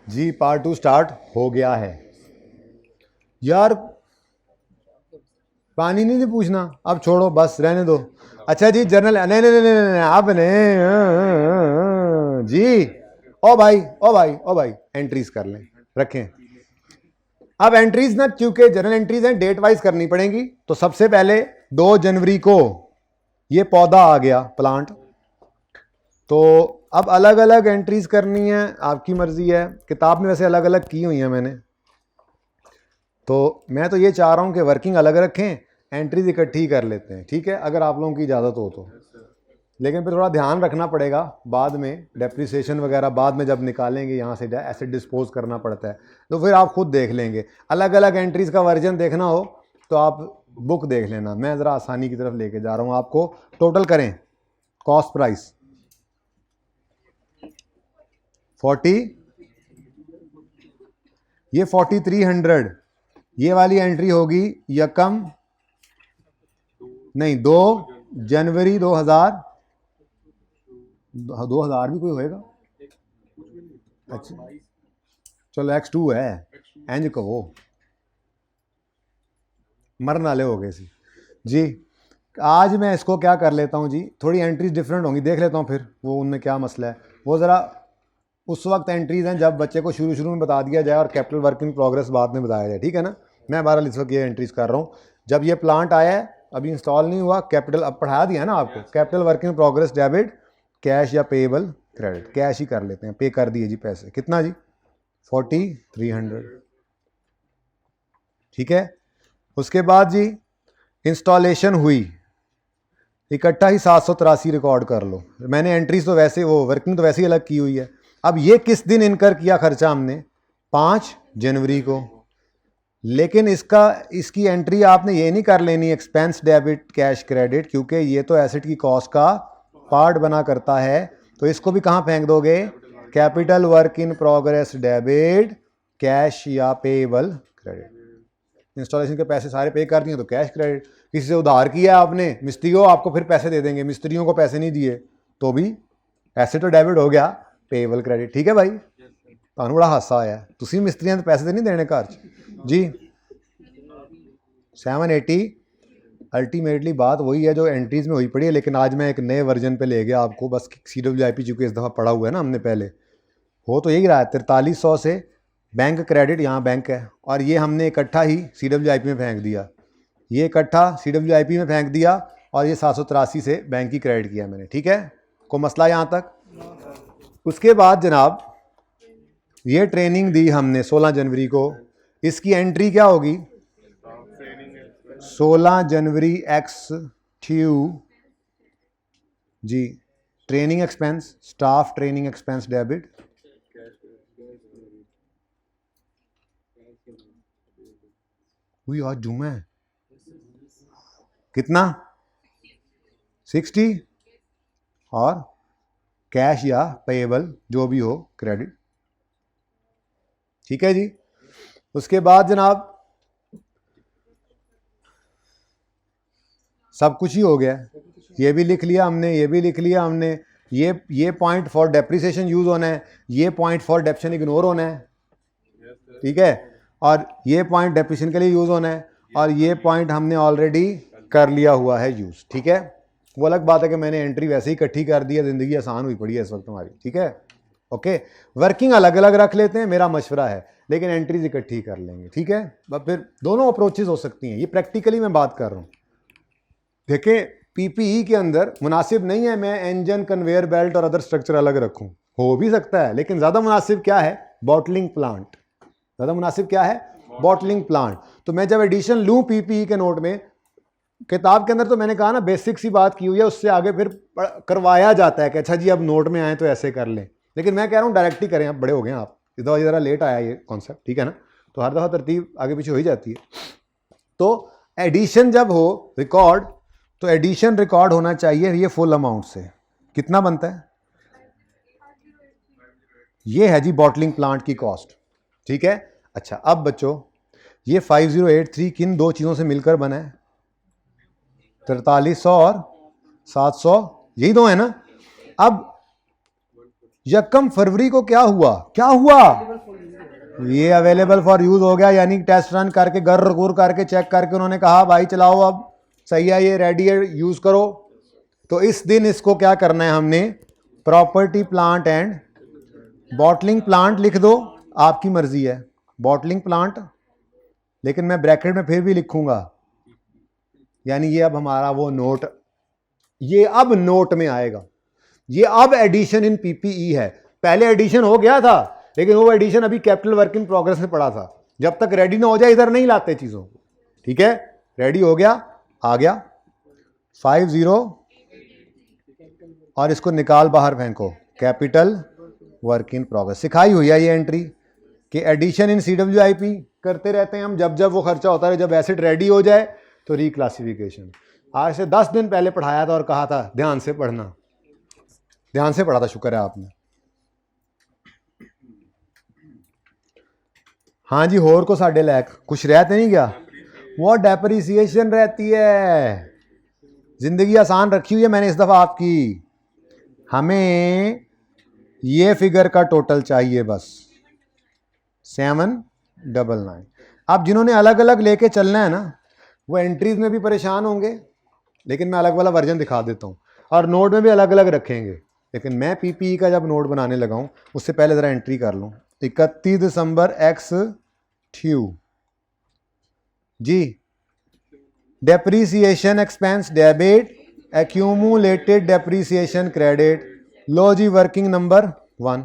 जी part 2 start हो गया है यार। पानी नहीं पूछना, अब छोड़ो, बस रहने दो। अच्छा जी, जर्नल नहीं नहीं नहीं नहीं आप नहीं जी। ओ भाई ओ भाई ओ भाई, एंट्रीज कर लें, रखें। अब एंट्रीज ना, क्योंकि जर्नल एंट्रीज हैं, डेट वाइज करनी पड़ेंगी। तो सबसे पहले 2 जनवरी को ये पौधा आ गया, प्लांट। तो अब अलग अलग एंट्रीज करनी है, आपकी मर्जी है। किताब में वैसे अलग अलग की हुई है मैंने, तो मैं तो ये चाह रहा हूं कि वर्किंग अलग रखें, एंट्रीज इकट्ठी कर लेते हैं, ठीक है, अगर आप लोगों की इजाज़त हो तो। लेकिन फिर थोड़ा ध्यान रखना पड़ेगा बाद में, डेप्रिसिएशन वगैरह बाद में जब निकालेंगे यहाँ से, एसेट डिस्पोज करना पड़ता है, तो फिर आप खुद देख लेंगे। अलग अलग एंट्रीज का वर्जन देखना हो तो आप बुक देख लेना। मैं ज़रा आसानी की तरफ लेके जा रहा हूँ आपको। टोटल करें, कॉस्ट प्राइस 40, ये 4300, ये वाली एंट्री होगी यकम नहीं 2 जनवरी 2000 भी कोई होएगा। अच्छा चलो X2 है, इंज कहो, मरन वाले हो गए सी जी। आज मैं इसको क्या कर लेता हूँ जी, थोड़ी एंट्रीज डिफरेंट होंगी, देख लेता हूँ फिर वो उनमें क्या मसला है। वो ज़रा उस वक्त एंट्रीज हैं जब बच्चे को शुरू में बता दिया जाए और कैपिटल वर्क इन प्रोग्रेस बाद में बताया जाए, ठीक है ना। मैं बहरहाल इस वक्त ये एंट्रीज कर रहा हूँ। जब ये प्लांट आया है, अभी इंस्टॉल नहीं हुआ, कैपिटल अब पढ़ा दिया ना आपको, capital work in progress debit, cash या पेएबल क्रेडिट। कैश ही कर लेते हैं, पे कर दिए जी पैसे, कितना जी 4300, ठीक है। उसके बाद जी इंस्टॉलेशन हुई, इकट्ठा ही 783 रिकॉर्ड कर लो। मैंने एंट्रीज तो वैसे, वो वर्किंग तो वैसे ही अलग की हुई है। अब ये किस दिन इनकर किया खर्चा हमने, 5 जनवरी को। लेकिन इसकी एंट्री आपने ये नहीं कर लेनी एक्सपेंस डेबिट कैश क्रेडिट, क्योंकि ये तो एसेट की कॉस्ट का पार्ट बना करता है। तो इसको भी कहाँ फेंक दोगे, capital work in progress debit, cash या पेएबल क्रेडिट। इंस्टॉलेशन के पैसे सारे पे कर दिए तो कैश क्रेडिट। किसी से उधार किया आपने, मिस्त्रियों आपको फिर पैसे दे देंगे, मिस्त्रियों को पैसे नहीं दिए तो भी ऐसे तो डेबिट हो गया, पेएबल क्रेडिट, ठीक है भाई। ਤੁਹਾਨੂੰ बड़ा हादसा आया, ਤੁਸੀਂ ਮਿਸਤਰੀਆਂ ਦੇ ਪੈਸੇ ਤੇ नहीं देने घर जी। 780 अल्टीमेटली बात वही है जो एंट्रीज में हुई पड़ी है, लेकिन आज मैं एक नए वर्जन पे ले गया आपको। बस CWIP चूँकि इस दफ़ा पड़ा हुआ है ना हमने, पहले हो तो यही रहा है 4300 से बैंक क्रेडिट, यहाँ बैंक है, और ये हमने इकट्ठा ही CWIP में फेंक दिया। ये इकट्ठा CWIP में फेंक दिया और ये 783 से बैंक की क्रेडिट किया मैंने, ठीक है। कोई मसला यहाँ तक। उसके बाद जनाब ये ट्रेनिंग दी हमने 16 जनवरी को, इसकी एंट्री क्या होगी, 16 जनवरी X2 जी, training expense, staff training expense debit, हुई आज जुम्मा है, कितना 60, और कैश या पेएबल जो भी हो क्रेडिट, ठीक है जी। उसके बाद जनाब सब कुछ ही हो गया, ये भी लिख लिया हमने, ये भी लिख लिया हमने। ये पॉइंट फॉर डेप्रिसिएशन यूज होना है, ये पॉइंट फॉर डेप्शन इग्नोर होना है, ठीक है, और ये पॉइंट डेप्रिसिएशन के लिए यूज होना है, और ये पॉइंट हमने ऑलरेडी कर लिया हुआ है यूज, ठीक है। वो अलग बात है कि मैंने एंट्री वैसे ही इकट्ठी कर दी है, जिंदगी आसान हुई पड़ी है इस वक्त हमारी, ठीक है। ओके, वर्किंग अलग अलग रख लेते हैं, मेरा मशवरा है, लेकिन एंट्रीज इकट्ठी कर लेंगे, ठीक है। फिर दोनों अप्रोचेज हो सकती हैं, ये प्रैक्टिकली मैं बात कर रहा हूँ। देखें, PPE के अंदर मुनासिब नहीं है मैं इंजन, कन्वेयर बेल्ट और अदर स्ट्रक्चर अलग रखूं, हो भी सकता है, लेकिन ज़्यादा मुनासिब क्या है, बॉटलिंग प्लांट। ज़्यादा मुनासिब क्या है, बॉटलिंग प्लांट। तो मैं जब एडिशन लूँ PPE के नोट में, किताब के अंदर तो मैंने कहा ना बेसिक सी बात की हुई है, उससे आगे फिर करवाया जाता है कि अच्छा जी अब नोट में आए तो ऐसे कर लें, लेकिन मैं कह रहा हूँ डायरेक्ट ही करें, आप बड़े हो गए आप, इस दफ़ा ज़रा लेट आया ये कॉन्सेप्ट, ठीक है ना, तो हर दफ़ा तरतीब आगे पीछे हो ही जाती है। तो एडिशन जब हो रिकॉर्ड, तो एडिशन रिकॉर्ड होना चाहिए ये फुल अमाउंट से, कितना बनता है, ये है जी बॉटलिंग प्लांट की कॉस्ट, ठीक है। अच्छा अब बच्चों, ये 5083 किन दो चीज़ों से मिलकर बना है, 4300 और 700, यही दो है ना। अब यकम फरवरी को क्या हुआ, ये अवेलेबल फॉर यूज हो गया, यानी टेस्ट रन करके गर्र गुर करके चेक करके उन्होंने कहा भाई चलाओ अब सही है, ये रेडी है, यूज करो। तो इस दिन इसको क्या करना है हमने, property plant and bottling plant लिख दो, आपकी मर्जी है, बॉटलिंग प्लांट, लेकिन मैं ब्रैकेट में फिर भी लिखूंगा, यानी ये अब हमारा वो नोट, ये अब नोट में आएगा, ये अब एडिशन इन पीपीई है। पहले एडिशन हो गया था, लेकिन वो एडिशन अभी कैपिटल वर्क इन प्रोग्रेस में पड़ा था, जब तक रेडी ना हो जाए इधर नहीं लाते चीजों को, ठीक है। रेडी हो गया, आ गया 50 और इसको निकाल बाहर फेंको, कैपिटल वर्क इन प्रोग्रेस। सिखाई हुई है ये एंट्री कि एडिशन इन CWIP करते रहते हैं हम, जब जब वो खर्चा होता है, जब एसेट रेडी हो जाए तो रिक्लासिफिकेशन। आज से 10 दिन पहले पढ़ाया था और कहा था ध्यान से पढ़ना, ध्यान से पढ़ा था, शुक्र है आपने। हाँ जी, होर को साढ़े लैक कुछ रहते नहीं क्या, वो डेप्रिसिएशन रहती है। जिंदगी आसान रखी हुई है मैंने इस दफा आपकी, हमें ये फिगर का टोटल चाहिए बस 799। अब जिन्होंने अलग अलग लेके चलना है ना, वो एंट्रीज में भी परेशान होंगे, लेकिन मैं अलग वाला वर्जन दिखा देता हूँ, और नोट में भी अलग अलग रखेंगे। लेकिन मैं पीपीई का जब नोट बनाने लगा हूँ, उससे पहले ज़रा एंट्री कर लूँ। 31 दिसंबर एक्स ट्यू जी, depreciation expense debit, accumulated depreciation credit. लो जी, वर्किंग नंबर 1,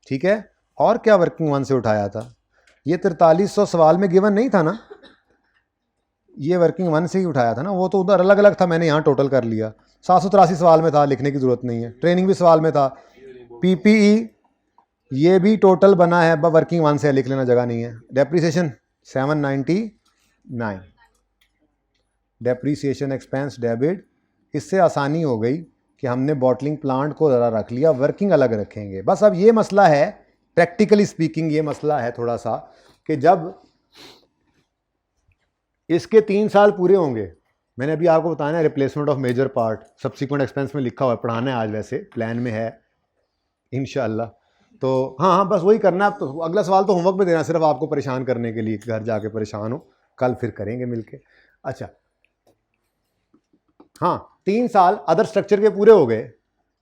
ठीक है। और क्या वर्किंग 1 से उठाया था, ये 4300 सवाल में गिवन नहीं था ना, ये वर्किंग 1 से ही उठाया था ना, वो तो उधर अलग अलग था, मैंने यहाँ टोटल कर लिया। 783 सवाल में था, लिखने की जरूरत नहीं है। ट्रेनिंग भी सवाल में था। पीपीई ये भी टोटल बना है, वर्किंग 1 से लिख लेना, जगह नहीं है। Depreciation 799, depreciation expense debit. इससे आसानी हो गई कि हमने बॉटलिंग प्लांट को ज़रा रख लिया, वर्किंग अलग रखेंगे। बस अब ये मसला है, प्रैक्टिकली स्पीकिंग ये मसला है थोड़ा सा, कि जब इसके 3 साल पूरे होंगे, मैंने अभी आपको बताया replacement of major part subsequent expense में लिखा हुआ है, पढ़ाना है आज, वैसे प्लान में है इंशाल्लाह। तो हाँ, बस वही करना है। तो अगला सवाल तो होमवर्क में देना, सिर्फ आपको परेशान करने के लिए, घर जाके परेशान हो, कल फिर करेंगे मिलके। अच्छा हाँ, 3 साल अदर स्ट्रक्चर के पूरे हो गए,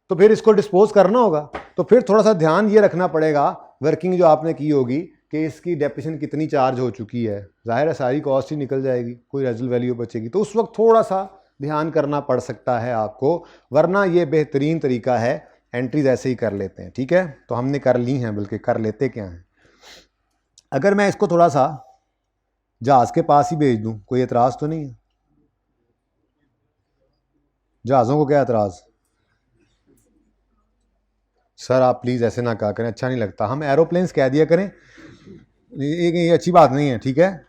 तो फिर इसको डिस्पोज करना होगा, तो फिर थोड़ा सा ध्यान ये रखना पड़ेगा, वर्किंग जो आपने की होगी, कि इसकी डेप्रिसिएशन कितनी चार्ज हो चुकी है। जाहिर है सारी कॉस्ट ही निकल जाएगी, कोई रेजिडुअल वैल्यू बचेगी, तो उस वक्त थोड़ा सा ध्यान करना पड़ सकता है आपको, वरना ये बेहतरीन तरीका है, एंट्रीज ऐसे ही कर लेते हैं, ठीक है। तो हमने कर ली हैं, बल्कि कर लेते क्या हैं। अगर मैं इसको थोड़ा सा जहाज़ के पास ही भेज दूँ, कोई एतराज़ तो नहीं है? जहाज़ों को क्या एतराज़? सर आप प्लीज़ ऐसे ना कहा करें, अच्छा नहीं लगता। हम एरोप्लेन्स कह दिया करें, ये अच्छी बात नहीं है, ठीक है।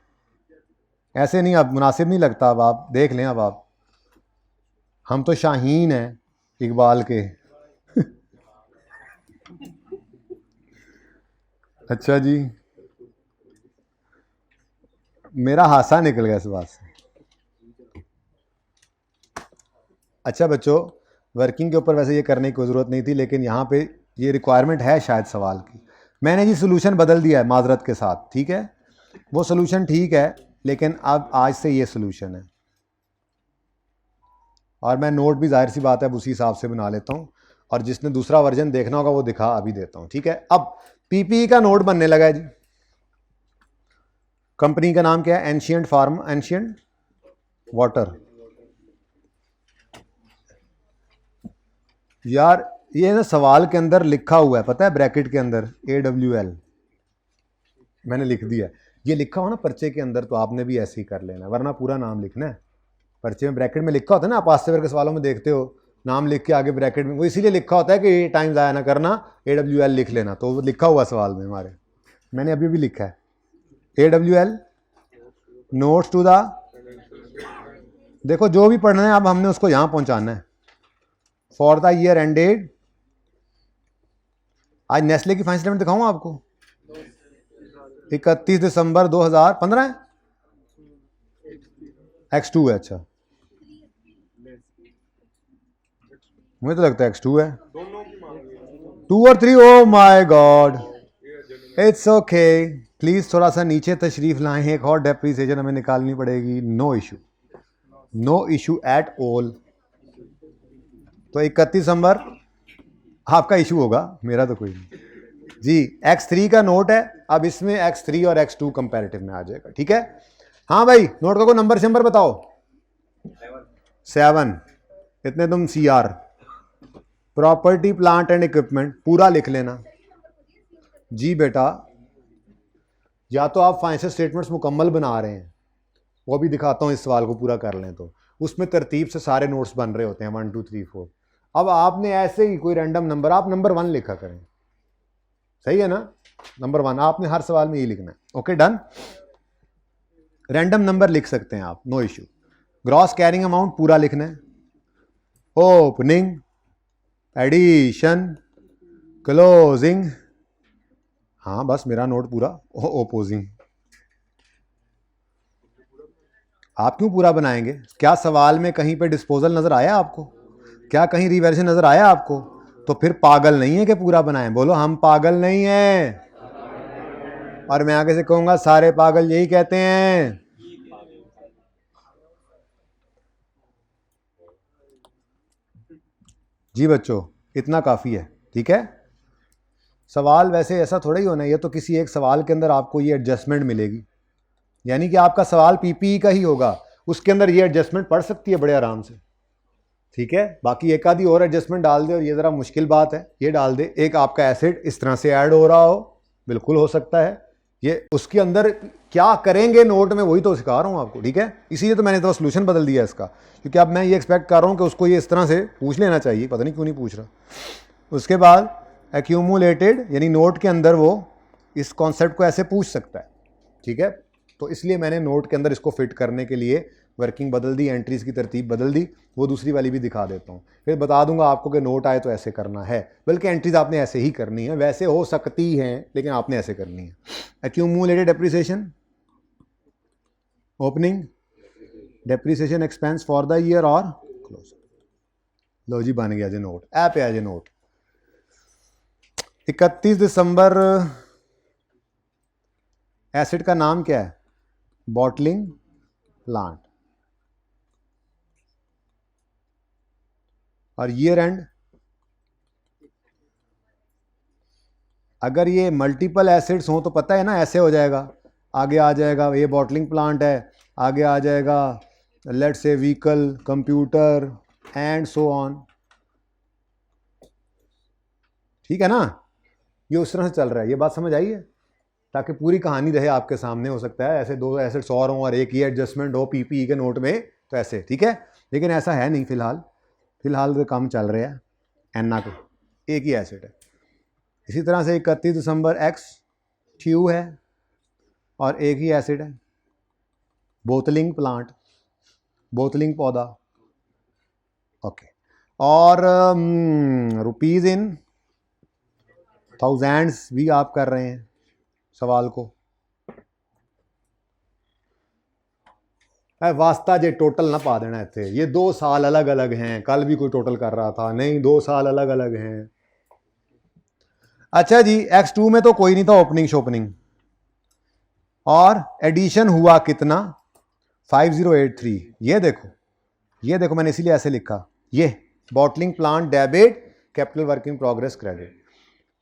ऐसे नहीं, अब मुनासिब नहीं लगता। अब आप देख लें, अब आप, हम तो शाहीन हैं इकबाल के। अच्छा जी, मेरा हादसा निकल गया इस बात से। अच्छा बच्चों, वर्किंग के ऊपर वैसे ये करने की कोई ज़रूरत नहीं थी, लेकिन यहाँ पे ये रिक्वायरमेंट है शायद सवाल की। मैंने जी सोल्यूशन बदल दिया है माजरत के साथ, ठीक है। वो सोल्यूशन ठीक है, लेकिन अब आज से ये सोल्यूशन है, और मैं नोट भी जाहिर सी बात है उसी हिसाब से बना लेता हूँ, और जिसने दूसरा वर्जन देखना होगा वो दिखा अभी देता हूँ, ठीक है। अब पीपीई का नोट बनने लगा है जी। कंपनी का नाम क्या है? Ancient farm, ancient water. यार ये ना सवाल के अंदर लिखा हुआ है, पता है, ब्रैकेट के अंदर AWL मैंने लिख दिया। ये लिखा हुआ ना पर्चे के अंदर, तो आपने भी ऐसे ही कर लेना, वरना पूरा नाम लिखना है। पर्चे में ब्रैकेट में लिखा होता है ना, आप पास के सवालों में देखते हो, नाम लिख के आगे ब्रैकेट में, वो इसीलिए लिखा होता है कि ये टाइम ज़ाया ना करना, AWL लिख लेना। तो वो लिखा हुआ सवाल में हमारे, मैंने अभी भी लिखा है AWL नोट्स टू द, देखो जो भी पढ़ना है अब हमने उसको यहाँ पहुँचाना है। फॉर द ईयर एंडेड, आज नेस्ले की फाइनेंशियल स्टेटमेंट दिखाऊँ आपको, 31 दिसंबर 2015 है, X2 है। अच्छा, मुझे तो लगता है X2 है, 2 और 3। Oh my God, it's okay, please थोड़ा सा नीचे तशरीफ लाएं, एक और डेप्रीसिएशन हमें निकालनी पड़ेगी। No issue, no issue at all. तो 31 दिसंबर आपका इशू होगा, मेरा तो कोई नहीं जी। X3 का नोट है, अब इसमें X3 और X2 कंपैरेटिव में आ जाएगा, ठीक है। हाँ भाई, नोट को नंबर बताओ। 7। इतने तुम CR property plant and equipment पूरा लिख लेना जी बेटा। या तो आप फाइनेंशियल स्टेटमेंट्स मुकम्मल बना रहे हैं, वो भी दिखाता हूँ, इस सवाल को पूरा कर लें तो उसमें तरतीब से सारे नोट्स बन रहे होते हैं 1 2 3 4। अब आपने ऐसे ही कोई रैंडम नंबर, आप नंबर 1 लिखा करें, सही है ना। नंबर 1 आपने हर सवाल में ये लिखना है। ओके डन, रैंडम नंबर लिख सकते हैं आप, no issue. Gross carrying amount पूरा लिखना है, ओपनिंग, एडिशन, क्लोजिंग, हाँ बस मेरा नोट पूरा, ओपोजिंग। आप क्यों पूरा बनाएंगे? क्या सवाल में कहीं पे डिस्पोजल नजर आया आपको? क्या कहीं रिवर्जन नजर आया आपको? तो फिर पागल नहीं है कि पूरा बनाएं। बोलो हम पागल नहीं हैं। और मैं आगे से कहूंगा सारे पागल यही कहते हैं। जी बच्चों, इतना काफी है, ठीक है। सवाल वैसे ऐसा थोड़ा ही होना है, ये तो किसी एक सवाल के अंदर आपको ये एडजस्टमेंट मिलेगी, यानी कि आपका सवाल पीपीई का ही होगा, उसके अंदर ये एडजस्टमेंट पड़ सकती है बड़े आराम से, ठीक है। बाकी एक आधी और एडजस्टमेंट डाल दे, और ये ज़रा मुश्किल बात है, ये डाल दे एक आपका एसिड इस तरह से ऐड हो रहा हो, बिल्कुल हो सकता है। ये उसके अंदर क्या करेंगे नोट में, वही तो सिखा रहा हूँ आपको, ठीक है। इसीलिए तो मैंने तो सोल्यूशन बदल दिया इसका, क्योंकि अब मैं ये एक्सपेक्ट कर रहा हूँ कि उसको ये इस तरह से पूछ लेना चाहिए, पता नहीं क्यों नहीं पूछ रहा। उसके बाद एक्यूमुलेटेड, यानी नोट के अंदर वो इस कॉन्सेप्ट को ऐसे पूछ सकता है, ठीक है। तो इसलिए मैंने नोट के अंदर इसको फिट करने के लिए वर्किंग बदल दी, एंट्रीज की तरतीब बदल दी। वो दूसरी वाली भी दिखा देता हूँ, फिर बता दूंगा आपको कि नोट आए तो ऐसे करना है, बल्कि एंट्रीज आपने ऐसे ही करनी है, वैसे हो सकती हैं लेकिन आपने ऐसे करनी है। Accumulated depreciation, opening, depreciation expense for the year और क्लोज। लो जी, बन गया जी नोट, ऐप है जी नोट। 31 दिसंबर, एसिड का नाम क्या है? Bottling plant. और ईयर एंड, अगर ये मल्टीपल एसिड्स हों तो पता है ना, ऐसे हो जाएगा, आगे आ जाएगा ये बॉटलिंग प्लांट है, आगे आ जाएगा let's say vehicle, computer and so on, ठीक है ना। ये उस तरह से चल रहा है, ये बात समझ आई है, ताकि पूरी कहानी रहे आपके सामने। हो सकता है ऐसे 2 एसिड्स और हों और एक ही एडजस्टमेंट हो पीपीई के नोट में, तो ऐसे, ठीक है। लेकिन ऐसा है नहीं, फिलहाल तो काम चल रहा है, एना को एक ही एसिड है। इसी तरह से 31 दिसंबर एक्स ट्यू है और एक ही एसिड है, बोतलिंग प्लांट, बोतलिंग पौधा, ओके। और रुपीज़ इन थाउजेंड्स भी आप कर रहे हैं सवाल को। वास्ता जे टोटल ना पा देना इतने, ये 2 साल अलग अलग हैं, कल भी कोई टोटल कर रहा था, नहीं 2 साल अलग अलग हैं। अच्छा जी, X2 में तो कोई नहीं था ओपनिंग शोपनिंग, और एडिशन हुआ कितना? 5083। ये देखो मैंने इसीलिए ऐसे लिखा, ये bottling plant debit, capital work in progress credit.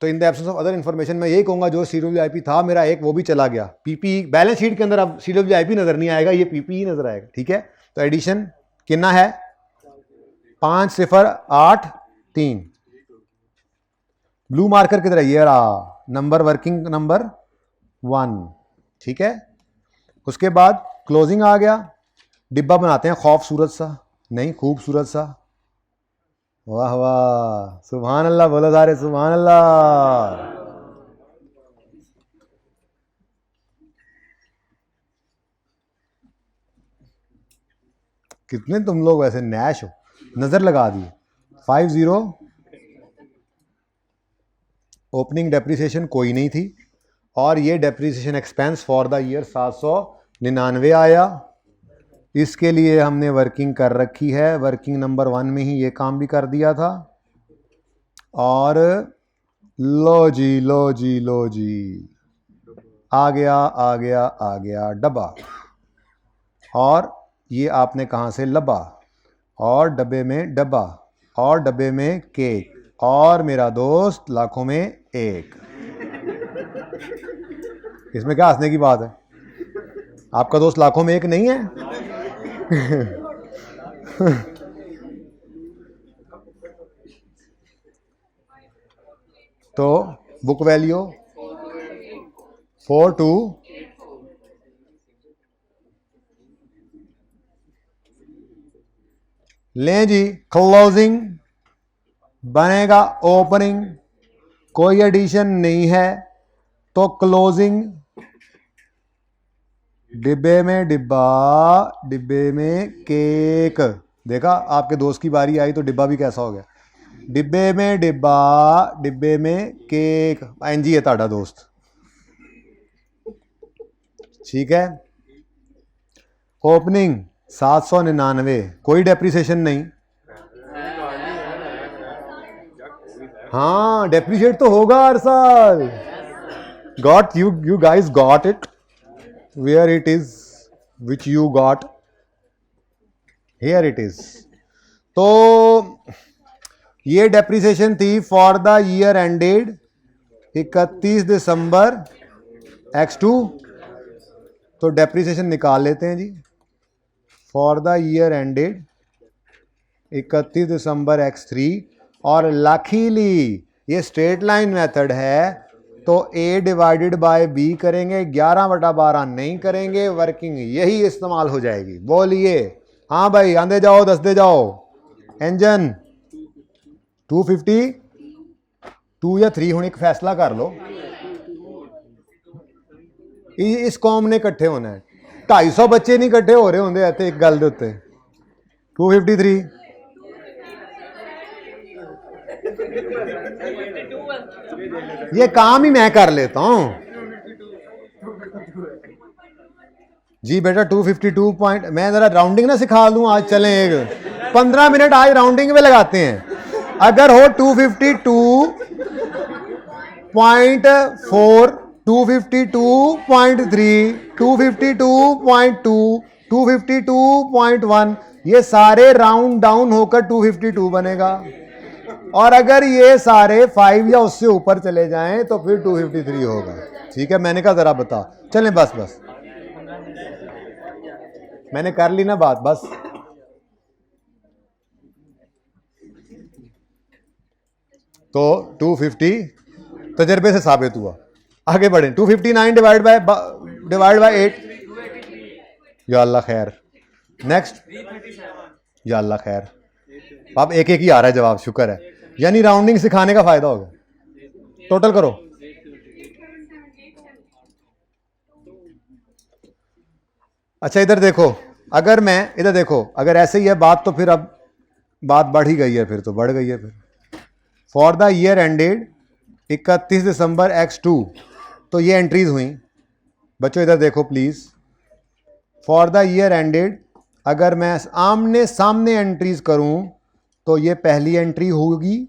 तो in the absence of other information मैं यही कहूंगा, जो CWIP था मेरा एक, वो भी चला गया। पीपी बैलेंस शीट के अंदर अब CWIP नजर नहीं आएगा, ये पीपी नजर आएगा, ठीक है। तो एडिशन कितना है? 5083। ब्लू मार्कर किधर है? ये रहा नंबर, वर्किंग नंबर 1, ठीक है। उसके बाद क्लोजिंग आ गया, डिब्बा बनाते हैं खौफसूरत सा, नहीं खूबसूरत सा। वाह वाह, सुभान अल्लाह, बोलो सारे सुभान अल्लाह। कितने तुम लोग वैसे नैश हो, नजर लगा दी। 50 ओपनिंग डेप्रिसिएशन कोई नहीं थी, और ये depreciation expense for the year 799 आया। इसके लिए हमने वर्किंग कर रखी है, वर्किंग नंबर 1 में ही ये काम भी कर दिया था। और लो जी, आ गया आ गया आ गया डब्बा, और ये आपने कहाँ से लबा, और डब्बे में डब्बा, और डब्बे में केक, और मेरा दोस्त लाखों में एक। इसमें क्या हंसने की बात है? आपका दोस्त लाखों में एक नहीं है? तो बुक वैल्यू 42 लें जी, क्लोजिंग बनेगा ओपनिंग, कोई एडिशन नहीं है तो क्लोजिंग, डिब्बे में डिब्बा, डिब्बे में केक। देखा, आपके दोस्त की बारी आई तो डिब्बा भी कैसा हो गया, डिब्बे में डिब्बा, डिब्बे में केक। एनजी है ताड़ा दोस्त, ठीक है। ओपनिंग 799, कोई डेप्रिसिएशन नहीं। हाँ, डेप्रिशिएट तो होगा हर साल। Got you guys got it, where it is which you got, here it is. तो ये डेप्रिसिएशन थी फॉर द ईयर एंडेड 31 दिसंबर X2। तो डेप्रिसिएशन निकाल लेते हैं जी, फॉर द ईयर एंडेड 31 दिसंबर X3। और लकीली ये स्ट्रेट लाइन मेथड है तो A डिवाइडेड बाय B करेंगे, 11/12 नहीं करेंगे, वर्किंग यही इस्तेमाल हो जाएगी। बोलिए हाँ भाई, आंदे जाओ, दस दे जाओ। इंजन 250 2 या 3 हूँ, एक फैसला कर लो। इस कौम ने इकट्ठे होना है, 250 बच्चे नहीं इकट्ठे हो रहे होंगे इतने एक गल दे उत्ते। 253 ये काम ही मैं कर लेता हूं जी बेटा। 252 पॉइंट, मैं जरा राउंडिंग ना सिखा दूं आज, चलें एक 15 मिनट आज राउंडिंग में लगाते हैं। अगर हो 252.4, 252.3, 252.2, 252.1, ये सारे राउंड डाउन होकर 252 बनेगा। और अगर ये सारे 5 या उससे ऊपर चले जाएं तो फिर 253 होगा। ठीक है, मैंने कहा जरा बता, चलें बस बस, मैंने कर ली ना बात बस। तो 250 तजर्बे से साबित हुआ। आगे बढ़े, 259 डिवाइड बाय 8, या अल्लाह खैर। नेक्स्ट, या अल्लाह खैर। अब एक एक ही आ रहा है जवाब, शुक्र है, यानी राउंडिंग सिखाने का फायदा होगा। टोटल करो, अच्छा इधर देखो, अगर मैं इधर देखो, अगर ऐसे ही है बात तो फिर अब बात बढ़ ही गई है, फिर तो बढ़ गई है। फिर फॉर द ईयर एंडेड 31 दिसंबर X2, तो ये एंट्रीज हुई बच्चों, इधर देखो please. For the year ended अगर मैं आमने सामने एंट्रीज करूं तो ये पहली एंट्री होगी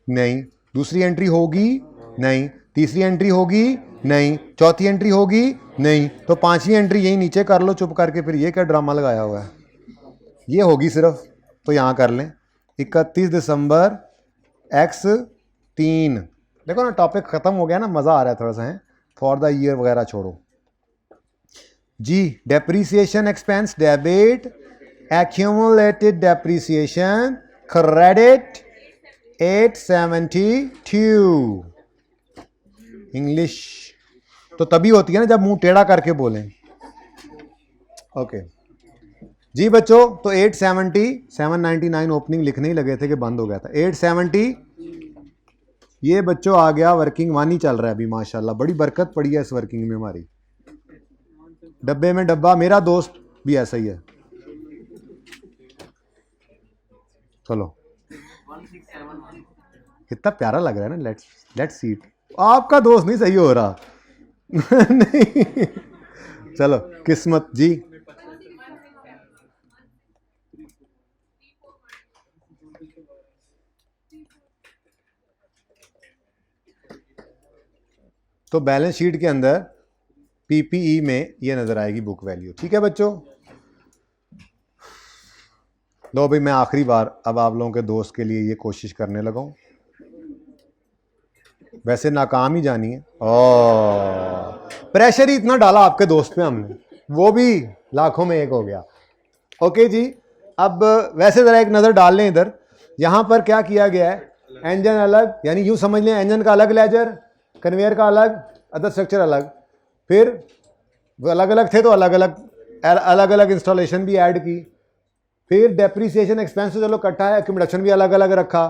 नहीं, दूसरी एंट्री होगी नहीं, तीसरी एंट्री होगी नहीं, चौथी एंट्री होगी नहीं, तो पांचवी एंट्री यही नीचे कर लो चुप करके। फिर ये क्या ड्रामा लगाया हुआ है, ये होगी सिर्फ, तो यहां कर लें 31 दिसंबर X3। देखो ना, टॉपिक खत्म हो गया ना, मजा आ रहा है थोड़ा सा है। फॉर द ईयर वगैरह छोड़ो जी। Depreciation expense debit, accumulated depreciation credit 872। English तो तभी होती है ना जब मुंह टेढ़ा करके बोलें। ओके जी बच्चों, तो 870, 799 ओपनिंग लिखने ही लगे थे कि बंद हो गया था। 870 ये बच्चों आ गया, वर्किंग 1 ही चल रहा है अभी, माशाल्लाह बड़ी बरकत पड़ी है इस वर्किंग में हमारी। डब्बे में डब्बा, मेरा दोस्त भी ऐसा ही है। चलो, कितना प्यारा लग रहा है ना, लेट्स सी इट। आपका दोस्त नहीं सही हो रहा नहीं, चलो किस्मत जी। तो बैलेंस शीट के अंदर पीपीई में ये नज़र आएगी बुक वैल्यू। ठीक है बच्चों, लो भाई मैं आखिरी बार अब आप लोगों के दोस्त के लिए ये कोशिश करने लगा हूँ, वैसे नाकाम ही जानी है। प्रेशर ही इतना डाला आपके दोस्त पे हमने, वो भी लाखों में एक हो गया। ओके जी, अब वैसे ज़रा एक नज़र डाल लें इधर, यहाँ पर क्या किया गया है, इंजन अलग, यानी यूँ समझ लें इंजन का अलग लेजर, कन्वेयर का अलग, अदर स्ट्रक्चर अलग, फिर वो अलग अलग थे तो अलग अलग इंस्टॉलेशन भी ऐड की, फिर डेप्रीसिएशन एक्सपेंस तो चलो इकट्ठा है, एक्यूमुलेशन भी अलग अलग रखा,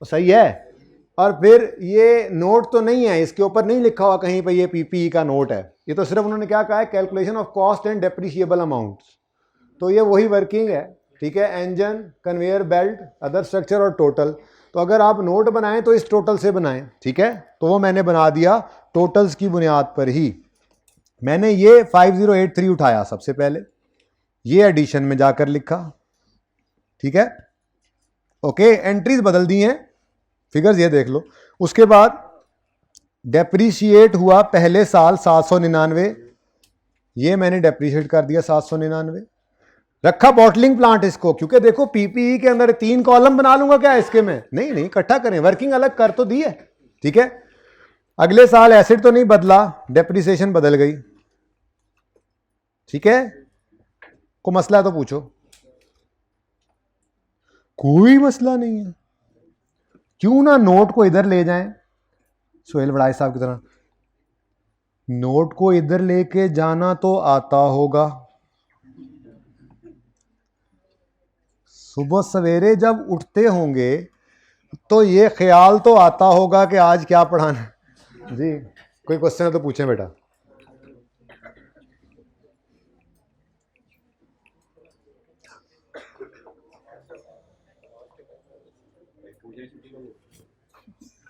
तो सही है। और फिर ये नोट तो नहीं है, इसके ऊपर नहीं लिखा हुआ कहीं पर ये पीपीई का नोट है, ये तो सिर्फ उन्होंने क्या कहा है, calculation of cost and depreciable amounts. तो ये वही वर्किंग है, ठीक है, engine, conveyor belt, other structure और टोटल। तो अगर आप नोट बनाएं तो इस टोटल से बनाएं, ठीक है, तो वो मैंने बना दिया टोटल्स की बुनियाद पर ही। मैंने ये 5083 उठाया सबसे पहले, ये एडिशन में जाकर लिखा, ठीक है, ओके, एंट्रीज बदल दी हैं, फिगर्स ये देख लो। उसके बाद डेप्रीशिएट हुआ पहले साल 799, ये मैंने डेप्रीशिएट कर दिया 799, रखा बॉटलिंग प्लांट इसको, क्योंकि देखो पीपीई के अंदर 3 कॉलम बना लूंगा क्या इसके में, नहीं इकट्ठा करें, वर्किंग अलग कर तो दी है, ठीक है। अगले साल एसिड तो नहीं बदला, डेप्रीसिएशन बदल गई, ठीक है, को मसला है तो पूछो, कोई मसला नहीं है। क्यों ना नोट को इधर ले जाएं, सोहेल बड़ाई साहब की तरह, नोट को इधर लेके जाना तो आता होगा, सुबह सवेरे जब उठते होंगे तो ये ख्याल तो आता होगा कि आज क्या पढ़ाना। जी कोई क्वेश्चन है तो पूछें बेटा।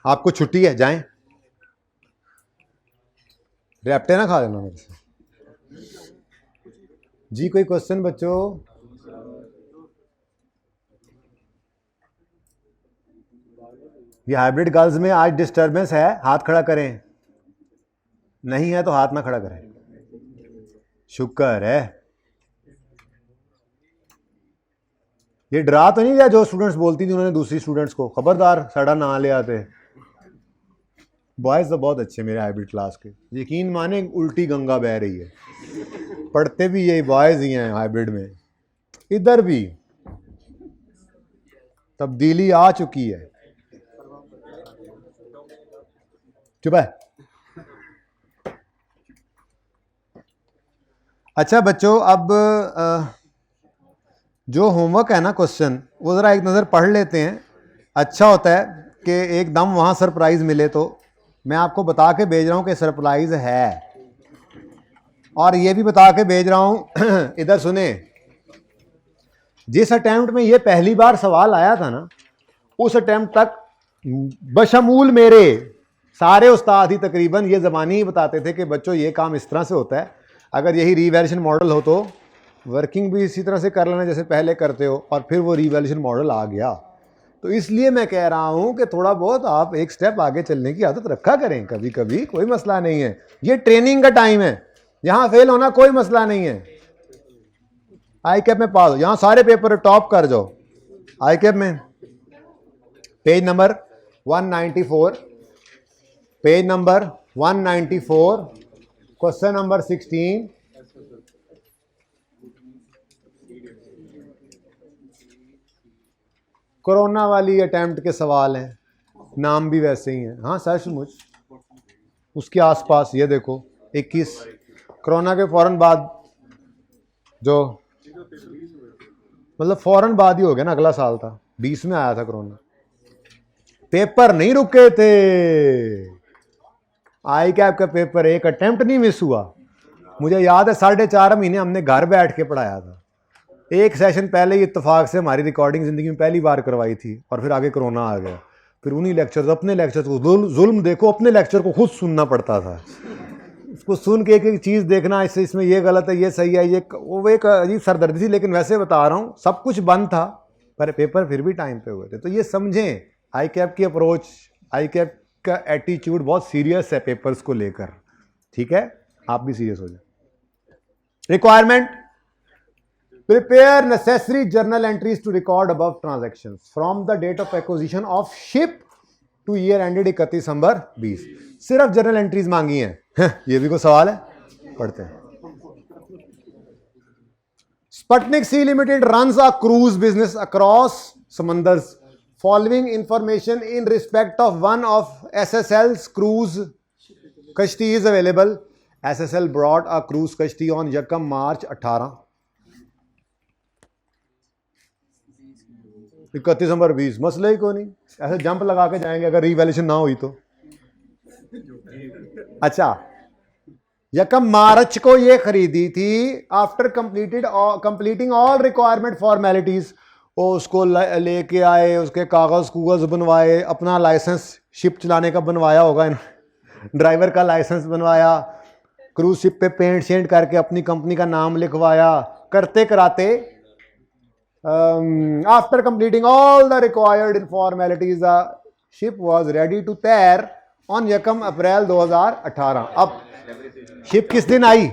आपको छुट्टी है, जाएं, रैप्टे ना खा लेना मेरे से। जी कोई क्वेश्चन बच्चों? ये हाइब्रिड गर्ल्स में आज डिस्टरबेंस है, हाथ खड़ा करें, नहीं है तो हाथ ना खड़ा करें, शुक्र है। ये डरा तो नहीं गया जो स्टूडेंट्स बोलती थी उन्होंने दूसरी स्टूडेंट्स को, खबरदार साड़ा ना ले आते। बॉयज़ तो बहुत अच्छे मेरे हाइब्रिड क्लास के, यकीन माने उल्टी गंगा बह रही है, पढ़ते भी यही बॉयज़ ही हैं हाइब्रिड में, इधर भी तब्दीली आ चुकी है। चुप है। अच्छा बच्चों, अब जो होमवर्क है ना क्वेश्चन, वो ज़रा एक नज़र पढ़ लेते हैं, अच्छा होता है कि एकदम वहाँ सरप्राइज़ मिले। तो मैं आपको बता के भेज रहा हूँ कि सरप्राइज़ है, और ये भी बता के भेज रहा हूँ इधर सुने, जिस अटेम्प्ट में ये पहली बार सवाल आया था ना, उस अटेम्प्ट तक बशमूल मेरे सारे उस्ताद ही तकरीबन ये ज़बानी ही बताते थे कि बच्चों ये काम इस तरह से होता है, अगर यही रीवैल्यूएशन मॉडल हो तो वर्किंग भी इसी तरह से कर लेना जैसे पहले करते हो, और फिर वो रीवैल्यूएशन मॉडल आ गया। तो इसलिए मैं कह रहा हूँ कि थोड़ा बहुत आप एक स्टेप आगे चलने की आदत रखा करें कभी कभी, कोई मसला नहीं है, ये ट्रेनिंग का टाइम है, यहाँ फेल होना कोई मसला नहीं है। आई कैप में पास हो, यहाँ सारे पेपर टॉप कर जाओ आई कैप में। Page number 194, page number 194, question number 16, corona वाली अटेम्प्ट के सवाल हैं, नाम भी वैसे ही हैं, हाँ सचमुच उसके आसपास। ये देखो 21, कोरोना के फौरन बाद, जो मतलब फौरन बाद ही हो गया ना, अगला साल था, 20 में आया था कोरोना, पेपर नहीं रुके थे, आई कैप का पेपर एक अटेम्प्ट नहीं मिस हुआ। मुझे याद है 4.5 महीने हमने घर बैठ के पढ़ाया था, एक सेशन पहले ही इत्तेफाक से हमारी रिकॉर्डिंग ज़िंदगी में पहली बार करवाई थी, और फिर आगे कोरोना आ गया, फिर उन्हीं लेक्चर्स, अपने लेक्चर्स को जुल्म देखो, अपने लेक्चर को खुद सुनना पड़ता था, उसको सुन के एक एक चीज़ देखना, इसमें ये गलत है, ये सही है, ये वो एक अजीब सरदर्दी थी। लेकिन वैसे बता रहा हूँ सब कुछ बंद था, पर पेपर फिर भी टाइम पे हुए थे। तो ये समझें आई कैप की अप्रोच, आई कैप का एटीट्यूड बहुत सीरियस है पेपर्स को लेकर, ठीक है। आप भी सीरियस हो जाए। Requirement, prepare necessary journal entries to record above transactions from the date of acquisition of ship to year ended 31 दिसंबर 20। सिर्फ जर्नल एंट्रीज मांगी हैं। ये भी कोई सवाल है? पढ़ते हैं। Sputnik sea limited runs a cruise business across समंदर्स following information in respect of one of SSL's cruise कश्ती is available. SSL brought a cruise कश्ती ऑन यकम मार्च 18 31 दिसंबर 20। मसला ही कोई नहीं, ऐसे जंप लगा के जाएंगे अगर रिवैल्यूएशन ना हुई तो। अच्छा, यकम मार्च को ये खरीदी थी after completing all requirement formalities. वो उसको लेके आए, उसके कागज बनवाए, अपना लाइसेंस शिप चलाने का बनवाया होगा, ड्राइवर का लाइसेंस बनवाया, क्रूज शिप पे पेंट शेंट करके अपनी कंपनी का नाम लिखवाया। करते कराते after completing all the required formalities the ship was ready to तैर ऑन यकम अप्रैल 2018। अब शिप किस दिन आई,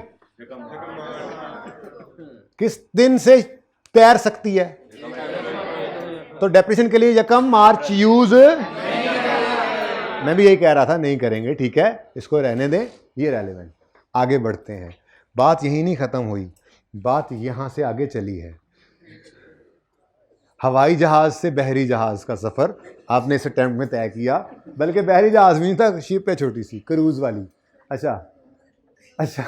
किस दिन से तैर सकती है? तो डेप्रिसिएशन के लिए यकम मार्च यूज, मैं भी यही कह रहा था, नहीं करेंगे, ठीक है, इसको रहने दें, ये रेलेवेंट। आगे बढ़ते हैं। बात यही नहीं खत्म हुई, बात यहां से आगे चली है। हवाई जहाज से बहरी जहाज का सफर आपने इस अटेम्प्ट में तय किया, बल्कि बहरी जहाज में था, शिप है छोटी सी क्रूज वाली। अच्छा,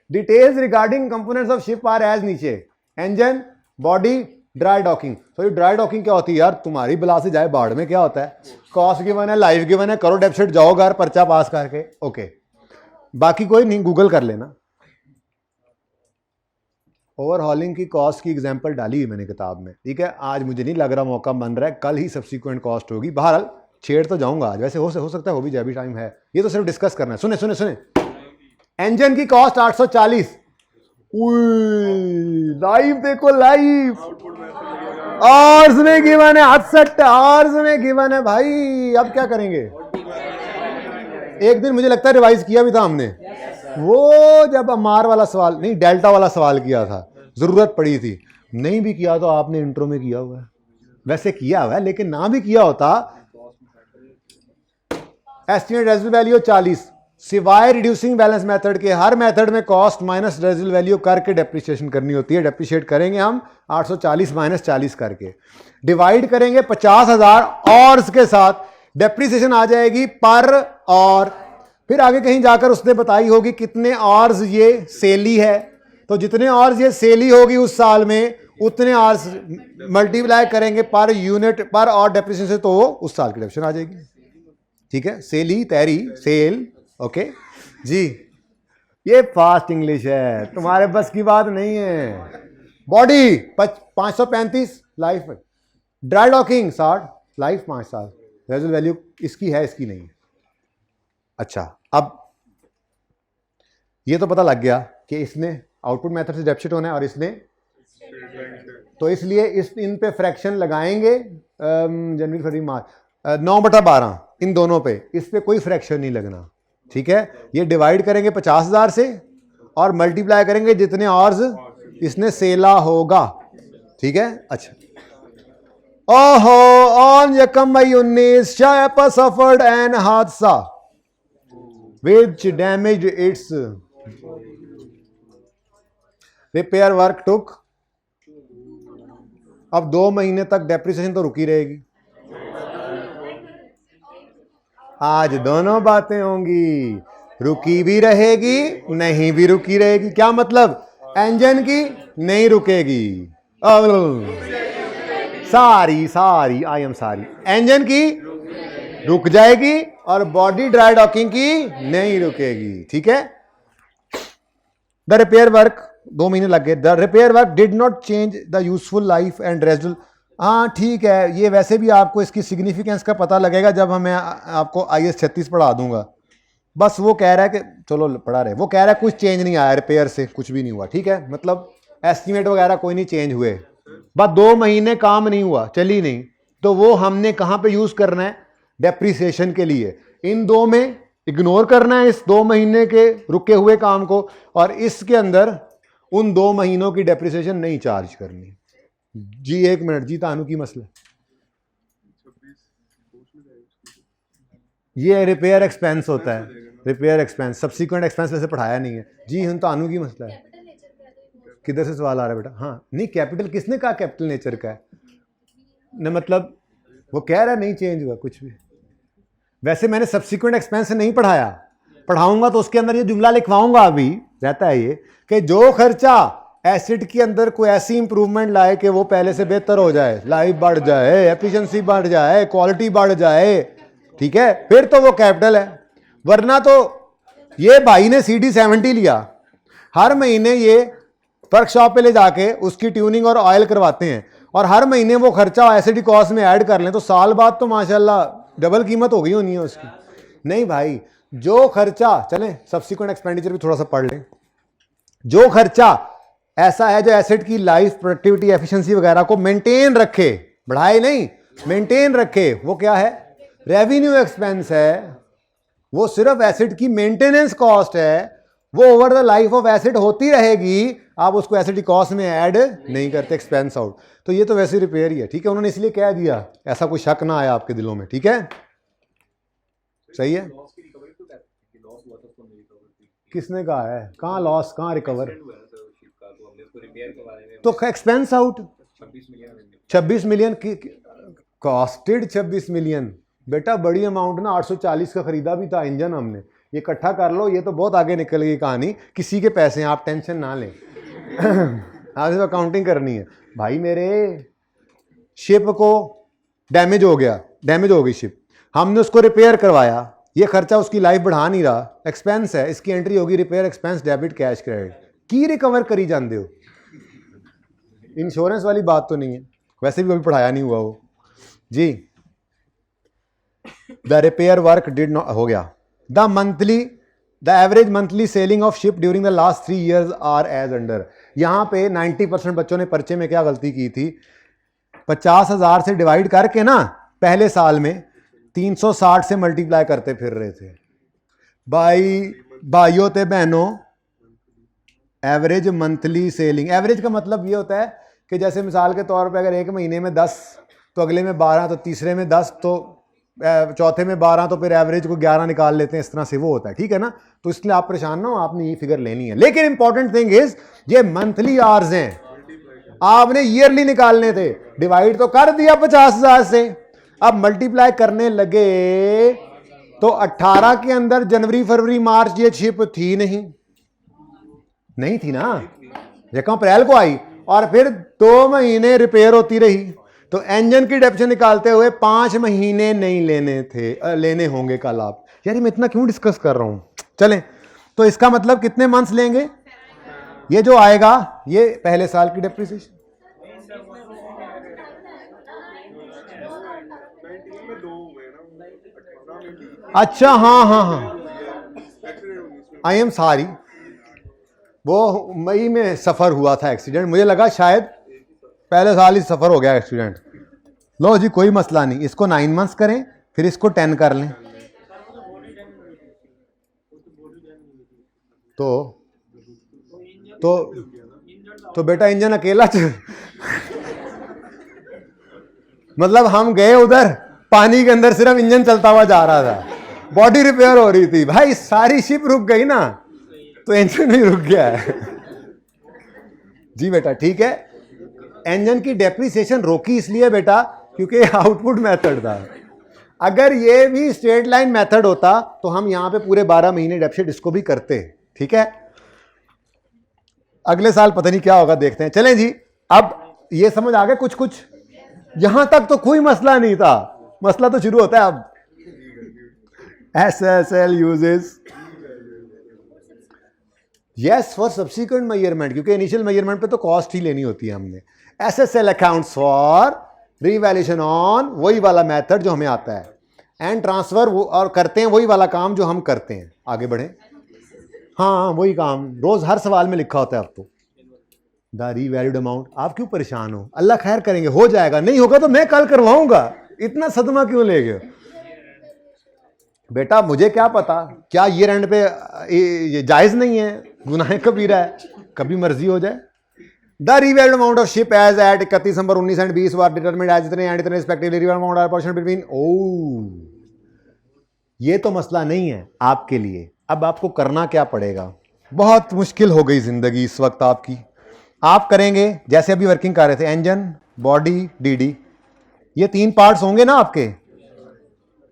details regarding components of ship are as नीचे। Engine, body, dry docking. Sorry, dry docking क्या होती है यार? तुम्हारी बला से जाए बाढ़ में क्या होता है? कॉस्ट गिवन है, लाइफ गिवन है, करो डेप्सिट, जाओ घर, पर्चा पास करके, ओके। बाकी कोई नहीं, गूगल कर लेना। ओवरहॉलिंग की कॉस्ट की एग्जांपल डाली है मैंने किताब में, ठीक है। आज मुझे नहीं लग रहा मौका बन रहा है, कल ही सब्सिक्वेंट कॉस्ट होगी। बहरहाल छेड़ तो जाऊंगा आज, वैसे हो सकता है, वो भी जब भी टाइम है, ये तो सिर्फ डिस्कस करना है। सुने सुने सुने, इंजन की कॉस्ट 840। लाइव देखो, लाइव आवर्स में गिवन है, 68 आवर्स में गिवन है भाई। अब क्या करेंगे? एक दिन मुझे लगता है रिवाइज किया भी था हमने, वो जब अमार वाला सवाल नहीं, डेल्टा वाला सवाल किया था, जरूरत पड़ी थी। नहीं भी किया तो आपने इंट्रो में किया हुआ है, वैसे किया हुआ है, लेकिन ना भी किया होता। एस्टिमेट रेजिडुअल वैल्यू 40, सिवाय रिड्यूसिंग बैलेंस मेथड के हर मेथड में कॉस्ट माइनस रेजिडुअल वैल्यू करके डेप्रिसिएशन करनी होती है। डेप्रिशिएट करेंगे हम 840 माइनस 40 करके, डिवाइड करेंगे 50,000 ऑर्स के साथ, डेप्रिसिएशन आ जाएगी पर और। फिर आगे कहीं जाकर उसने बताई होगी कितने ऑर्स ये सेली है, तो जितने ऑर्स ये सेली होगी उस साल में, उतने ऑर्स मल्टीप्लाई करेंगे पर यूनिट पर और डेप्रिसिएशन से, तो उस साल की डेप्रिसिएशन आ जाएगी। ठीक है, सेली, तैरी, सेल, ओके जी। ये फास्ट इंग्लिश है, तुम्हारे बस की बात नहीं है। Body 535 life, dry docking 60 life 5 साल, रेजिडुअल वैल्यू इसकी है, इसकी नहीं है। अच्छा, अब ये तो पता लग गया कि इसने आउटपुट मेथड से डेप्सिट होना है और इसने, तो इसलिए इन पे फ्रैक्शन लगाएंगे जनवरी फरवरी मार्च 9/12 इन दोनों पे, इस पे कोई फ्रैक्शन नहीं लगना, ठीक है। ये डिवाइड करेंगे 50,000 से और मल्टीप्लाई करेंगे जितने ऑर्स इसने सेला होगा, ठीक है। अच्छा, ओहो, ऑन यकम मई 19 शिप सफर्ड एन हादसा which damaged its repair work took। अब 2 महीने तक डेप्रिसिएशन तो रुकी रहेगी। आज दोनों बातें होंगी, रुकी भी रहेगी, नहीं भी रुकी रहेगी। क्या मतलब? इंजन की नहीं रुकेगी, सारी आई एम सॉरी, इंजन की रुक जाएगी और बॉडी ड्राई डॉकिंग की नहीं रुकेगी, ठीक है। द रिपेयर वर्क 2 महीने लग गए। The repair work did not change the useful life and residual. हाँ ठीक है, ये वैसे भी आपको इसकी सिग्निफिकेंस का पता लगेगा जब मैं आपको IS 36 पढ़ा दूंगा। बस वो कह रहा है कि चलो पढ़ा रहे, वो कह रहा है कुछ चेंज नहीं आया, रिपेयर से कुछ भी नहीं हुआ, ठीक है। मतलब एस्टिमेट वगैरह कोई नहीं चेंज हुए, बस 2 महीने काम नहीं हुआ, चली नहीं, तो वो हमने कहाँ पे यूज करना है? डेप्रिसिएशन के लिए। इन 2 में इग्नोर करना है इस 2 महीने के रुके हुए काम को, और इसके अंदर उन 2 महीनों की डेप्रिसिएशन नहीं चार्ज करनी। जी 1 मिनट जी, तानू की मसला ये रिपेयर एक्सपेंस होता है, रिपेयर एक्सपेंस, सब्सिक्वेंट एक्सपेंस वैसे पढ़ाया नहीं है जी। हम तानू की मसला है, किधर से सवाल आ रहा है बेटा? हाँ नहीं, कैपिटल किसने कहा कैपिटल नेचर का है न, मतलब वो कह रहा है नहीं चेंज हुआ कुछ भी। वैसे मैंने सब्सिक्वेंट एक्सपेंस नहीं पढ़ाया, पढ़ाऊंगा तो उसके अंदर ये जुमला लिखवाऊंगा, अभी रहता है ये कि जो खर्चा एसिड के अंदर कोई ऐसी इंप्रूवमेंट लाए कि वो पहले से बेहतर हो जाए, लाइफ बढ़ जाए, एफिशिएंसी बढ़ जाए, क्वालिटी बढ़ जाए, ठीक है, फिर तो वो कैपिटल है। वरना तो ये भाई ने CD70 लिया, हर महीने ये वर्कशॉप पे ले जाके उसकी ट्यूनिंग और ऑयल करवाते हैं, और हर महीने वो खर्चा एसिड कॉस्ट में ऐड कर लें, तो साल बाद तो माशाल्लाह डबल कीमत हो गई होनी है उसकी। नहीं भाई, जो खर्चा, चलें सब्सिक्वेंट एक्सपेंडिचर भी थोड़ा सा पढ़ लें, जो खर्चा ऐसा है जो एसेट की लाइफ, प्रोडक्टिविटी, एफिशिएंसी वगैरह को मेंटेन रखे, बढ़ाए नहीं, मेंटेन रखे, वो क्या है? रेवेन्यू एक्सपेंस है। वो सिर्फ एसेट की मेंटेनेंस कॉस्ट है, वो over the life of asset होती रहेगी, आप उसको एसेट की कॉस्ट में ऐड नहीं करते, एक्सपेंस आउट। तो ये तो वैसे रिपेयर ही है, ठीक है, उन्होंने इसलिए कह दिया, ऐसा कोई शक ना आया आपके दिलों में, ठीक है, सही है। किसने कहा है? कहाँ लॉस, कहाँ रिकवर? तो एक्सपेंस आउट 26 मिलियन की कॉस्टेड, 26 मिलियन बेटा बड़ी अमाउंट ना, 840 का खरीदा भी था इंजन हमने, ये इकट्ठा कर लो, ये तो बहुत आगे निकल गई कहानी, किसी के पैसे हैं, आप टेंशन ना लें। आज अकाउंटिंग करनी है भाई। मेरे शिप को डैमेज हो गया, डैमेज हो गई शिप, हमने उसको रिपेयर करवाया, ये खर्चा उसकी लाइफ बढ़ा नहीं रहा, एक्सपेंस है, इसकी एंट्री होगी repair expense debit cash credit की रिकवर करी जाते हो। इंश्योरेंस वाली बात तो नहीं है, वैसे भी कभी पढ़ाया नहीं हुआ वो जी। The repair work did not, हो गया। The average monthly sailing of ship during the last 3 years are as under. यहां पे 90% बच्चों ने पर्चे में क्या गलती की थी, 50,000 से डिवाइड करके ना पहले साल में 360 से मल्टीप्लाई करते फिर रहे थे। भाइयों ते बहनों, एवरेज मंथली सेलिंग, एवरेज का मतलब ये होता है कि जैसे मिसाल के तौर पे अगर एक महीने में 10 तो अगले में 12 तो तीसरे में 10 तो चौथे में 12 तो फिर एवरेज को 11 निकाल लेते हैं, इस तरह से वो होता है, ठीक है ना। तो इसलिए आप परेशान ना हो, आपने ये फिगर लेनी है। लेकिन इंपॉर्टेंट थिंग इज ये मंथली आवर्स हैं, आपने ईयरली निकालने थे, डिवाइड तो कर दिया 50,000 से, अब मल्टीप्लाई करने लगे तो 18 के अंदर जनवरी फरवरी मार्च ये शिप थी नहीं थी ना, रकम अप्रैल को आई और फिर 2 महीने रिपेयर होती रही, तो इंजन की डेप्शन निकालते हुए 5 महीने नहीं लेने होंगे कल आप। यार मैं इतना क्यों डिस्कस कर रहा हूं, चलें। तो इसका मतलब कितने मंथ्स लेंगे, ये जो आएगा ये पहले साल की डेप्रिसिएशन। अच्छा हाँ, आई एम सॉरी, वो मई में सफर हुआ था एक्सीडेंट, मुझे लगा शायद पहले साल ही सफर हो गया एक्सीडेंट। लो जी कोई मसला नहीं, इसको 9 मंथ्स करें फिर इसको 10 कर लें, तो बेटा इंजन अकेला मतलब हम गए उधर, पानी के अंदर सिर्फ इंजन चलता हुआ जा रहा था, बॉडी रिपेयर हो रही थी, भाई सारी शिप रुक गई ना, तो इंजन भी रुक गया है। जी बेटा ठीक है, इंजन की डेप्रिसिएशन रोकी इसलिए बेटा क्योंकि आउटपुट मेथड था। अगर ये भी स्ट्रेट लाइन मेथड होता तो हम यहां पे पूरे 12 महीने डेप्रिसिएट इसको भी करते, ठीक है। अगले साल पता नहीं क्या होगा, देखते हैं। चलें जी, अब ये समझ आ गया कुछ कुछ, यहां तक तो कोई मसला नहीं था, मसला तो शुरू होता है अब। SSL uses yes for subsequent measurement, क्योंकि इनिशियल मेजरमेंट पे तो कॉस्ट ही लेनी होती है हमने। SSL accounts for revaluation on, वही वाला मेथड जो हमें आता है, एंड ट्रांसफर और करते हैं वही वाला काम जो हम करते हैं। आगे बढ़े, हाँ वही काम रोज हर सवाल में लिखा होता है। अब तो द रीवैल्यूड अमाउंट, आप क्यों परेशान हो, अल्लाह खैर करेंगे, हो जाएगा, नहीं होगा तो मैं कल करवाऊंगा, इतना सदमा क्यों ले गए। बेटा मुझे क्या पता, क्या ईयर एंड पे ये जायज नहीं है, गुनाह कबीरा है, कभी मर्जी हो जाए। The revalued amount of ship as at 31 December 19 and 20 were determined as इतने एंड इतने respectively revalued amount are portion between. ओ ये तो मसला नहीं है आपके लिए। अब आपको करना क्या पड़ेगा, बहुत मुश्किल हो गई जिंदगी इस वक्त आपकी। आप करेंगे जैसे अभी वर्किंग कर रहे थे, इंजन, बॉडी, डीडी, ये 3 पार्ट्स होंगे ना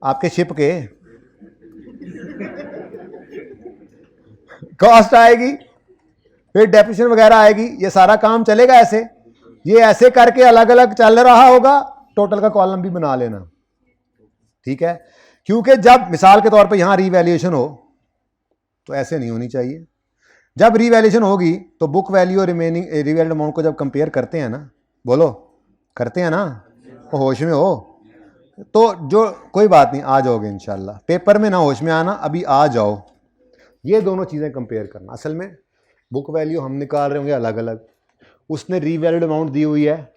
आपके शिप के। कॉस्ट आएगी, फिर डेप्रिसिएशन वगैरह आएगी, ये सारा काम चलेगा ऐसे। ये ऐसे करके अलग अलग चल रहा होगा, टोटल का कॉलम भी बना लेना, ठीक है। क्योंकि जब मिसाल के तौर पे यहां रीवैल्यूएशन हो तो ऐसे नहीं होनी चाहिए। जब रीवैल्यूएशन होगी तो बुक वैल्यू और रिमेनिंग रिवैल्यूड अमाउंट को जब कंपेयर करते हैं ना, बोलो करते हैं ना, वो होश में हो तो जो कोई बात नहीं, आ जाओगे इंशाल्लाह। पेपर में ना होश में आना, अभी आ जाओ। ये दोनों चीज़ें कंपेयर करना। असल में बुक वैल्यू हम निकाल रहे होंगे अलग अलग, उसने रीवैल्यूड अमाउंट दी हुई है,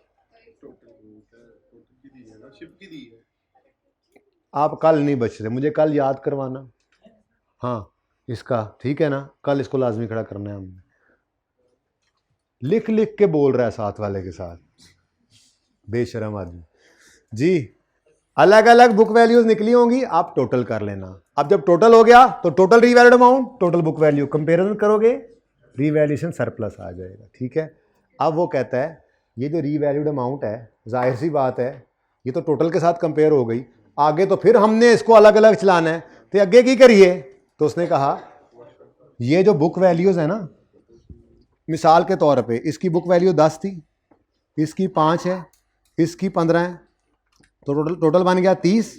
आप कल नहीं बच रहे, मुझे कल याद करवाना। हाँ इसका ठीक है ना, कल इसको लाजमी खड़ा करना है हमने। लिख लिख के बोल रहा है साथ वाले के साथ, बेशरम आदमी जी। अलग अलग बुक वैल्यूज निकली होंगी, आप टोटल कर लेना। अब जब टोटल हो गया तो total revalued amount, total book value, comparison करोगे, रीवैल्यूएशन सरप्लस आ जाएगा, ठीक है। अब वो कहता है ये जो रीवैल्यूड अमाउंट है, जाहिर सी बात है ये तो टोटल के साथ कंपेयर हो गई, आगे तो फिर हमने इसको अलग अलग चलाना है, तो आगे की करिए। तो उसने कहा ये जो बुक वैल्यूज है ना, मिसाल के तौर पे इसकी बुक वैल्यू 10 थी, इसकी 5 है, इसकी 15 है, तो टोटल बन गया 30।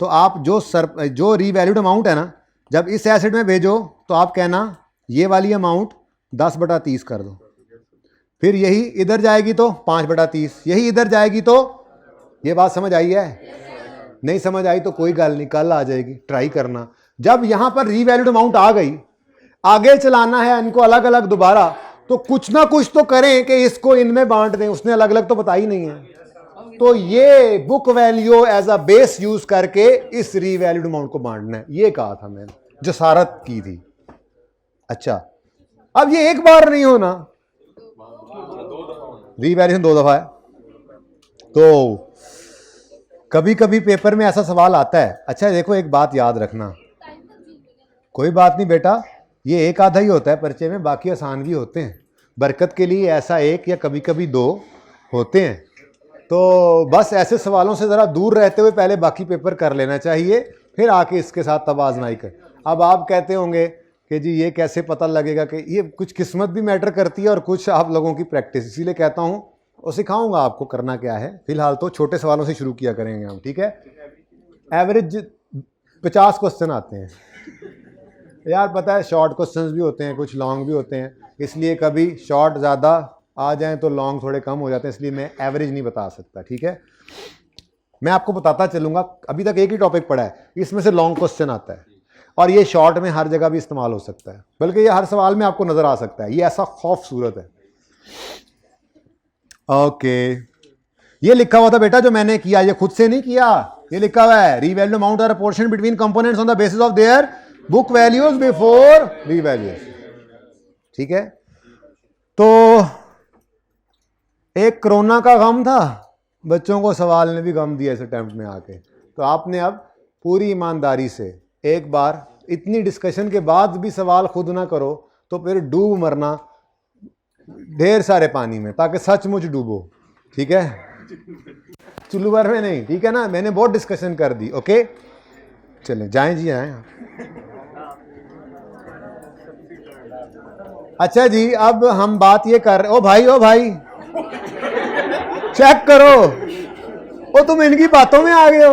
तो आप जो रीवैल्यूड अमाउंट है ना, जब इस एसेट में भेजो तो आप कहना ये वाली अमाउंट 10/30 कर दो, फिर यही इधर जाएगी तो 5/30, यही इधर जाएगी तो। ये बात समझ आई है? नहीं समझ आई तो कोई गल नहीं, कल आ जाएगी, ट्राई करना। जब यहां पर रीवैल्यूड अमाउंट आ गई, आगे चलाना है इनको अलग अलग दोबारा, तो कुछ ना कुछ तो करें कि इसको इनमें बांट दें। उसने अलग अलग तो बताई नहीं है, तो ये book value as a base use करके इस रीवैल्यूड अमाउंट को बांटना है, ये कहा था मैंने, जसारत की थी। अच्छा अब ये एक बार नहीं होना, रीवैल्यूएशन 2 दफा है। तो कभी कभी पेपर में ऐसा सवाल आता है। अच्छा देखो एक बात याद रखना, कोई बात नहीं बेटा, ये एक आधा ही होता है पर्चे में, बाकी आसान भी होते हैं। बरकत के लिए ऐसा एक या कभी कभी 2 होते हैं। तो बस ऐसे सवालों से ज़रा दूर रहते हुए पहले बाकी पेपर कर लेना चाहिए, फिर आके इसके साथ तब आजमाई कर। अब आप कहते होंगे कि जी ये कैसे पता लगेगा, कि ये कुछ किस्मत भी मैटर करती है और कुछ आप लोगों की प्रैक्टिस। इसीलिए कहता हूँ और सिखाऊंगा आपको करना क्या है। फिलहाल तो छोटे सवालों से शुरू किया करेंगे हम, ठीक है। एवरेज 50 क्वेश्चन आते हैं यार, पता है शॉर्ट क्वेश्चंस भी होते हैं, कुछ लॉन्ग भी होते हैं, इसलिए कभी शॉर्ट ज़्यादा आ जाएं तो लॉन्ग थोड़े कम हो जाते हैं, इसलिए मैं एवरेज नहीं बता सकता, ठीक है। मैं आपको बताता चलूँगा, अभी तक एक ही टॉपिक पढ़ा है, इसमें से लॉन्ग क्वेश्चन आता है और ये शॉर्ट में हर जगह भी इस्तेमाल हो सकता है, बल्कि ये हर सवाल में आपको नज़र आ सकता है। ये ऐसा खौफ सूरत है। ओके ये लिखा हुआ था बेटा जो मैंने किया, ये खुद से नहीं किया, ये लिखा हुआ है revalued amount are portion between components on the basis of their book values before revaluation, ठीक है। तो एक कोरोना का गम था, बच्चों को सवाल ने भी गम दिया इस अटेम्प्ट में आके, तो आपने अब पूरी ईमानदारी से एक बार, इतनी डिस्कशन के बाद भी सवाल खुद ना करो तो फिर डूब मरना ढेर सारे पानी में, ताकि सचमुच डूबो, ठीक है। चुल्लू भर में नहीं, ठीक है ना, मैंने बहुत डिस्कशन कर दी। ओके चलें जाएं जी, आए। अच्छा जी अब हम बात ये कर रहे, ओ भाई चेक करो, ओ तुम इनकी बातों में आ गए हो।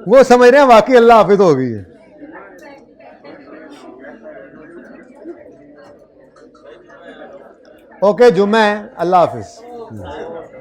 वो समझ रहे हैं वाकई अल्लाह हाफिज हो गई है। ओके जुम्मा है, अल्लाह हाफिज।